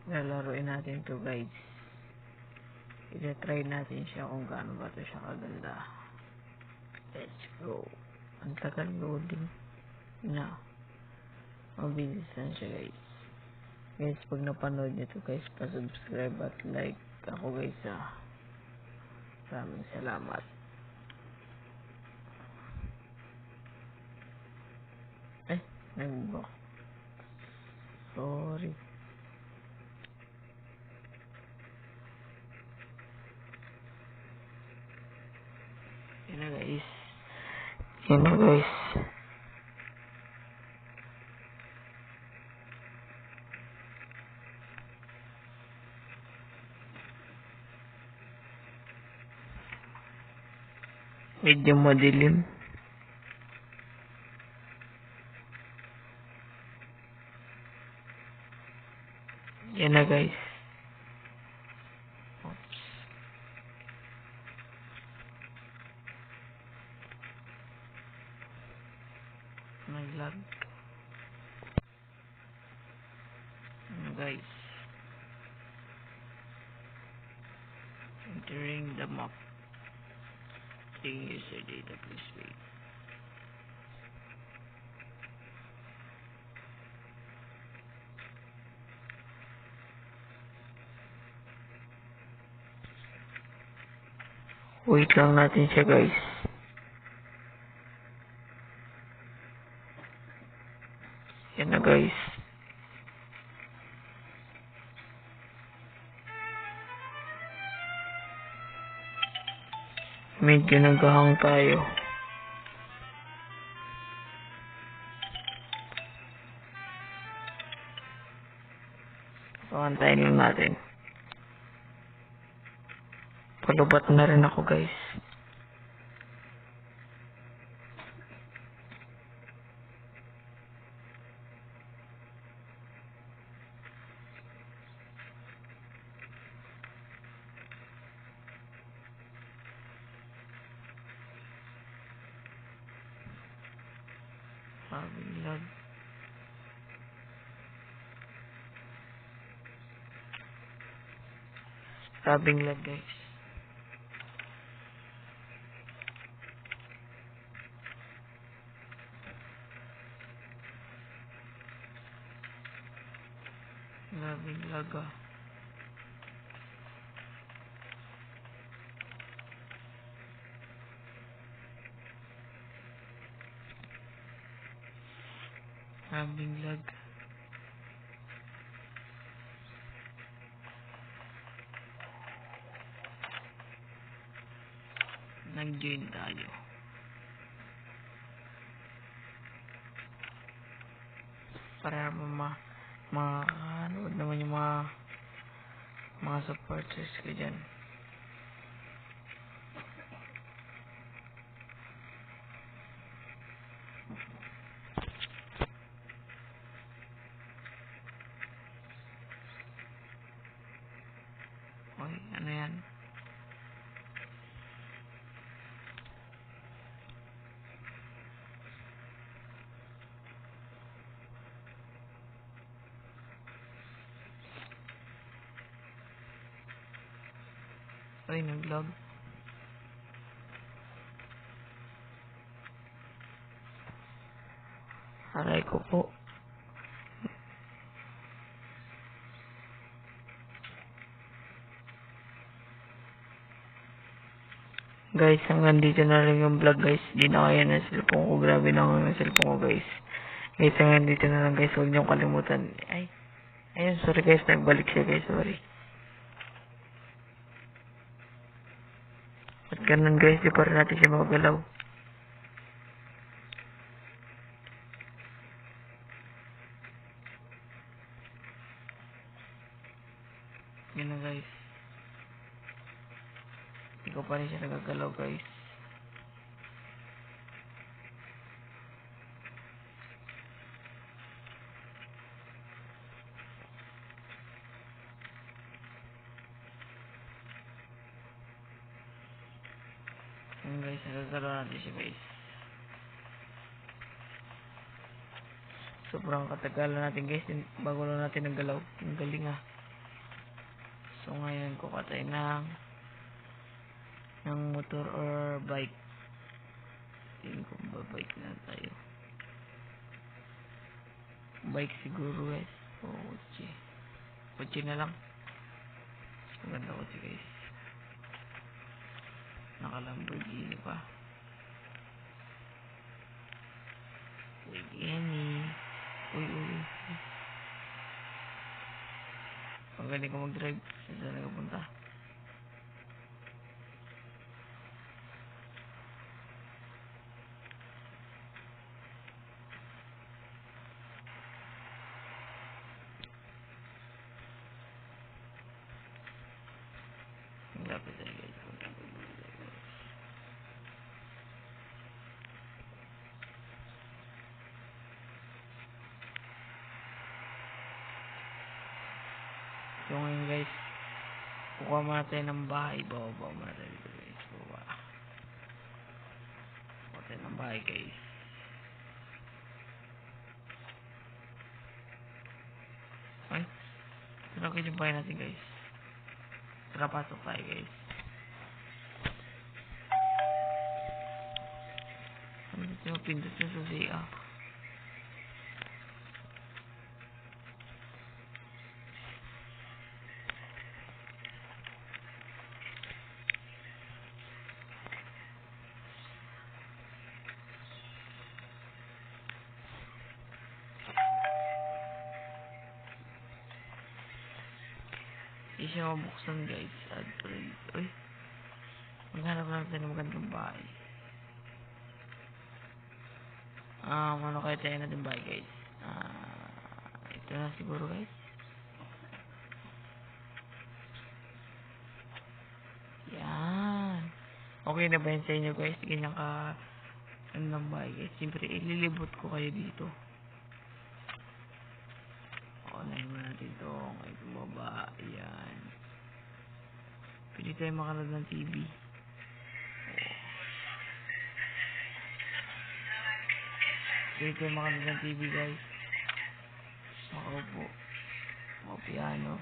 Lalaroin natin to guys. I-try natin siya kung gaano ba to siya kaganda. Let's go. Ang tagal loading na. Mabilis lang siya guys. Guys, pag napanood nyo to guys, pa-subscribe at like ako guys Maraming salamat. Nag-box. Sorry. Yan na guys. Yan na guys. Medyo madilim. Yan na guys. Oops. Nag-lag. Ano guys. Entering the map. Taking user data, please wait. Wait lang natin siya guys. Yan na guys. Medyo naghahang tayo. So, antayin lang natin. Palubat na rin ako guys. Sabing lag. Sabing lag guys. Sabing lag Sabing lag. Nag-join tayo. Para ano naman yung mga supporters ko dyan. Oy, ano yan? Oy, nag-log. Aray ko po. Guys, hanggang dito na lang yung vlog guys. Di na kaya ng cellphone ko. Grabe na ako ng cellphone ko guys. Guys, hanggang dito na lang guys. Huwag niyong kalimutan. Ay, ayun, sorry guys. Nagbalik siya guys. Sorry. At ganun guys, di pa rin natin siya magalaw. Yun na guys. Hindi ko pa rin siya nagagalaw guys. Yun guys, nagagalaw natin siya guys. Sobrang katagalan natin guys. Bago lang natin naggalaw. Ang galing So ngayon kukatay ng motor or bike. Tingin ko ba-bike na tayo. Bike siguro guys. O kotse. Kotse na lang. Maganda kotse guys. Naka-Lamborghini pa. Lamborghini. Uy. Magaling ko mag-drive. Saan na punta? Lapit tayo guys. So ngayon guys, kukuha muna tayo ng bahay. Baba muna tayo dito guys. Baba. Kukuha tayo ng bahay guys. Ay, tara kayo yung bahay natin guys. Tara pasok tayo guys. Ano dito yung pindot yung susi ah. Hindi siya mabuksan guys. Add friend. Uy. Maghanap lang tayo ng magandang bahay. Ano kaya tayo natin bahay guys? Ito na siguro guys. Yan. Okay na ba yun sa inyo guys? Ganyan ka ng bahay guys. Siyempre ililibot ko kayo dito. Online mo natin ito. Ngayon bumaba. Yan. Pwede tayo makanood ng TV. Pwede tayo makanood ng TV guys. Makaupo. Piano.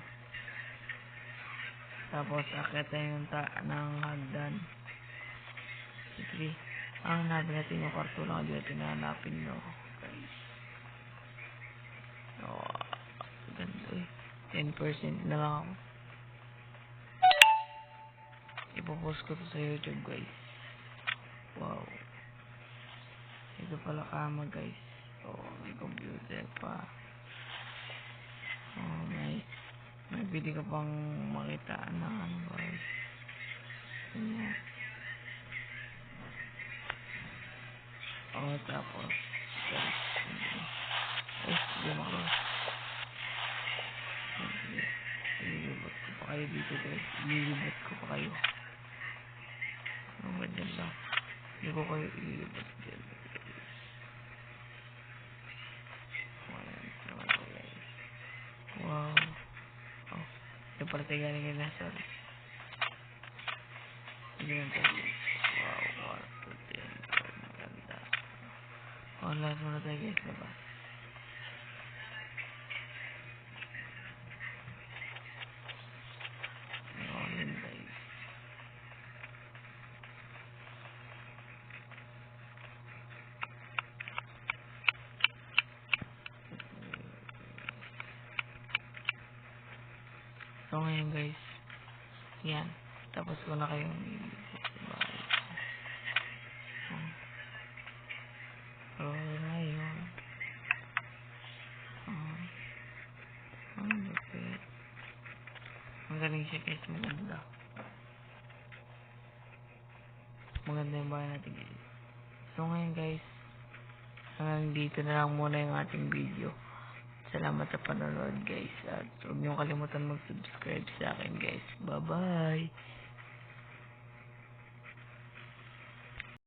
Tapos akit tayo ng hagdan. Siyempre, ang hanapin natin yung kwarto lang. Hindi natin nahanapin no. Guys. Ganda eh. 10% na lang ako. Ipopost ko to sa YouTube guys. Wow. Ito pala kama guys. May computer pa. May pwede ka pang makita na ano guys. Tapos guys. Hindi makros. Ililibot ko pa kayo dito guys. Ililibot ko pa kayo. Ganyan lang. Hindi ko kayo ililibot dyan. Wow. Ito pala tayo galing na. Sorry. Ganyan tayo. Wow. Maganda. Lahat muna tayo guys. Labas. Guys. So ngayon guys. Yan. Tapos ko na kayong ngayon. Lupit. Magaling siya guys. Maganda yung bahay natin guys. So ngayon guys. Hanggang dito na lang muna yung ating video. Salamat sa panonood guys. At huwag niyong kalimutan mag-subscribe sa akin guys. Bye bye.